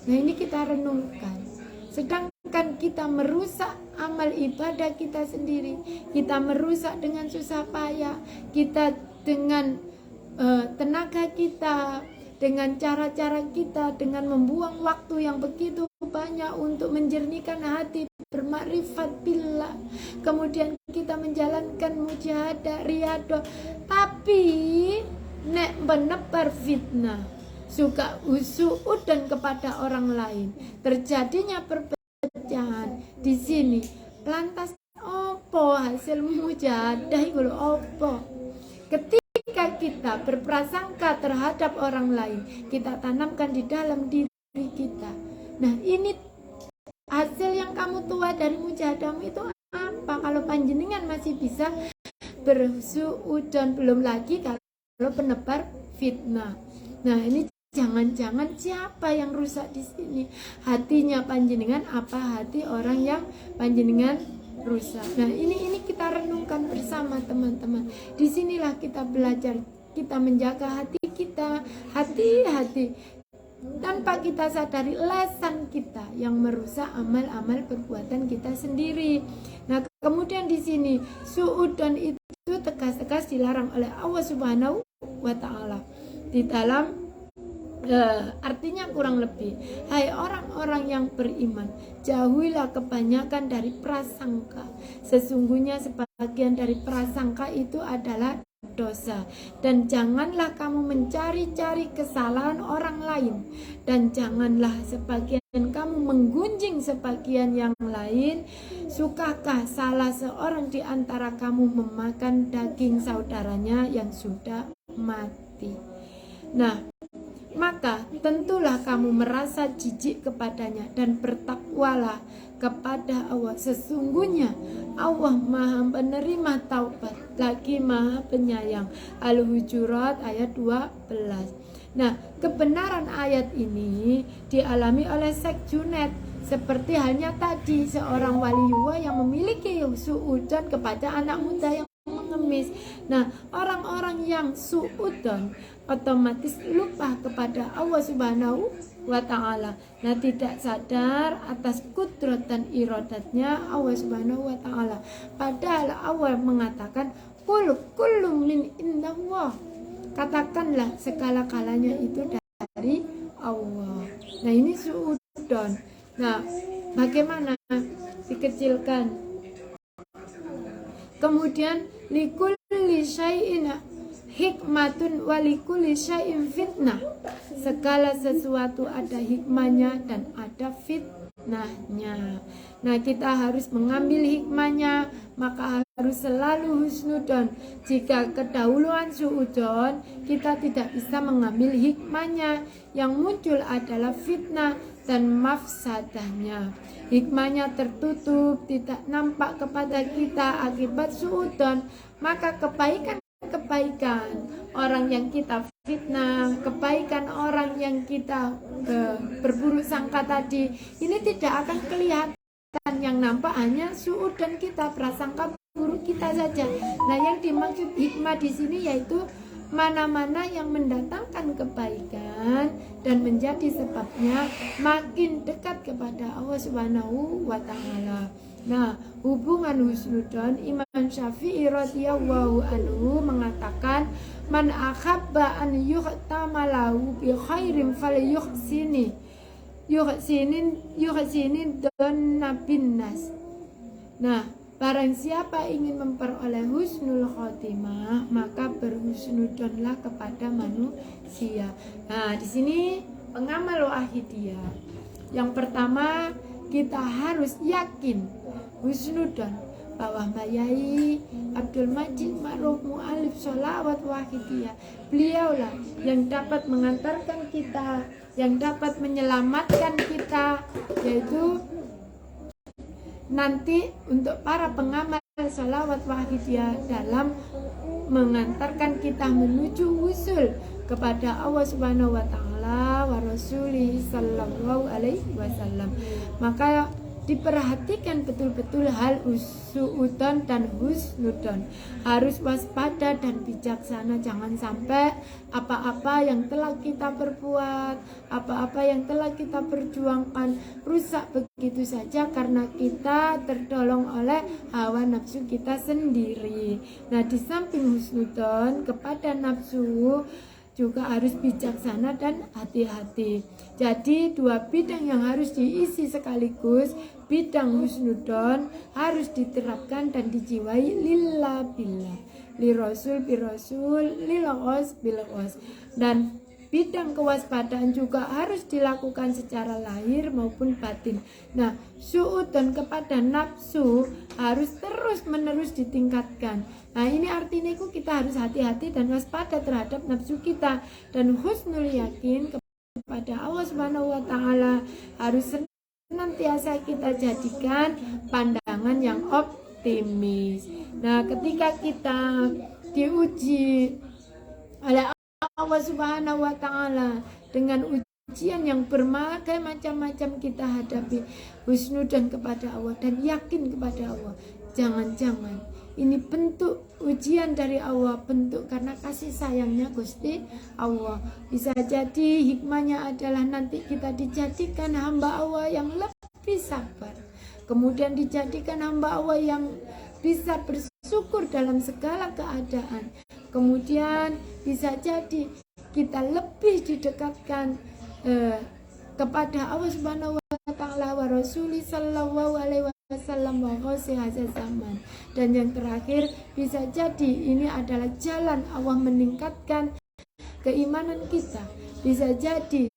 Nah, ini kita renungkan. Sedangkan kita merusak amal ibadah kita sendiri, kita merusak dengan susah payah, kita dengan tenaga kita, dengan cara-cara kita, dengan membuang waktu yang begitu banyak untuk menjernihkan hati, bermakrifat billah, kemudian kita menjalankan mujahadah, riyadhah, tapi nek menebar fitnah, suka usuudan kepada orang lain, terjadinya perpecahan di sini. Lantas opo hasil mujahadah iku lho opo? Ketika kita berprasangka terhadap orang lain, kita tanamkan di dalam diri kita. Nah, ini hasil yang kamu tuai dari mujahadahmu itu apa? Kalau panjenengan masih bisa bersuudzon, belum lagi kalau penebar fitnah. Nah, ini jangan-jangan siapa yang rusak di sini? Hatinya panjenengan apa hati orang yang panjenengan rusak? Nah, ini kita renungkan bersama teman-teman. Disinilah kita belajar, kita menjaga hati kita, hati-hati, tanpa kita sadari lesan kita yang merusak amal-amal perbuatan kita sendiri. Nah, kemudian di sini suudzon itu tegas-tegas dilarang oleh Allah Subhanahu wa Ta'ala di dalam artinya kurang lebih, hai orang-orang yang beriman, jauhilah kebanyakan dari prasangka. Sesungguhnya sebagian dari prasangka itu adalah dosa, dan janganlah kamu mencari-cari kesalahan orang lain, dan janganlah sebagian kamu menggunjing sebagian yang lain. Sukakah salah seorang di antara kamu memakan daging saudaranya yang sudah mati? Nah, maka tentulah kamu merasa jijik kepadanya dan bertakwalah kepada Allah. Sesungguhnya Allah Maha penerima taubat, lagi Maha penyayang. Al-Hujurat ayat 12. Nah, kebenaran ayat ini dialami oleh Syekh Junaid, seperti halnya tadi seorang waliullah yang memiliki suudzon kepada anak muda yang mengemis. Nah, orang-orang yang suudzon otomatis lupa kepada Allah Subhanahu wa Ta'ala. Nah, tidak sadar atas kudrat dan iradatnya Allah Subhanahu wa Ta'ala. Padahal Allah mengatakan kullu min indallah, katakanlah segala-galanya itu dari Allah. Nah, ini suudzon. Nah, bagaimana dikecilkan? Kemudian likulli syai'in hikmatun walikulli syai'in fitnah. Segala sesuatu ada hikmahnya dan ada fitnahnya. Nah, kita harus mengambil hikmahnya, maka harus selalu husnudzon. Jika kedahuluan suudzon, kita tidak bisa mengambil hikmahnya. Yang muncul adalah fitnah dan mafsadahnya. Hikmahnya tertutup, tidak nampak kepada kita akibat suudzon, maka kebaikan orang yang kita fitnah, kebaikan orang yang kita berburuk sangka tadi, ini tidak akan kelihatan. Yang nampak hanya suudzon kita, prasangka buruk kita saja. Nah, yang dimaksud hikmah di sini yaitu mana-mana yang mendatangkan kebaikan dan menjadi sebabnya makin dekat kepada Allah Subhanahu wa Ta'ala. Nah, hubungan husnudzon, Imam Syafi'i radhiyallahu anhu mengatakan, man akhabba an yuhtamalahu bi khairin falyuhsini yuhsinin donna binnas. Nah, barang siapa ingin memperoleh husnul khotimah, maka berhusnudzonlah kepada manusia. Nah, di sini pengamal wahidiyah. Yang pertama, kita harus yakin husnudzon bahwa Mbak Yai Abdul Majid Ma'ruf Mu'alif Sholawat Wahidiyah, beliaulah yang dapat mengantarkan kita, yang dapat menyelamatkan kita, yaitu nanti untuk para pengamal sholawat wahidiyah dalam mengantarkan kita menuju wusul kepada Allah Subhanahu wa Ta'ala wa Rasulih sallallahu alaihi wasallam. Maka diperhatikan betul-betul hal suudon dan husnudon. Harus waspada dan bijaksana, jangan sampai apa-apa yang telah kita perbuat, apa-apa yang telah kita perjuangkan rusak begitu saja karena kita terdolong oleh hawa nafsu kita sendiri. Nah, di samping husnudon kepada nafsu juga harus bijaksana dan hati-hati. Jadi dua bidang yang harus diisi sekaligus, bidang husnudon harus diterapkan dan dijiwai lillah billah, li rasul bi rasul, lil ghos bil ghos. Dan bidang kewaspadaan juga harus dilakukan secara lahir maupun batin. Nah, suudon kepada nafsu harus terus-menerus ditingkatkan. Nah, ini artinya kita harus hati-hati dan waspada terhadap nafsu kita, dan husnul yakin kepada Allah Subhanahu wa taala harus senantiasa kita jadikan pandangan yang optimis. Nah, ketika kita diuji oleh Allah Subhanahu wa taala dengan ujian yang berbagai macam-macam kita hadapi, husnudzon kepada Allah dan yakin kepada Allah. Jangan-jangan ini bentuk ujian dari Allah, bentuk karena kasih sayangnya Gusti Allah. Bisa jadi hikmahnya adalah nanti kita dijadikan hamba Allah yang lebih sabar, kemudian dijadikan hamba Allah yang bisa bersyukur dalam segala keadaan. Kemudian bisa jadi kita lebih didekatkan kepada Allah Subhanahu wa taala wa Rasuli sallallahu alaihi wasallam wa ghausi hadzal zaman. Dan yang terakhir, bisa jadi ini adalah jalan Allah meningkatkan keimanan kita. Bisa jadi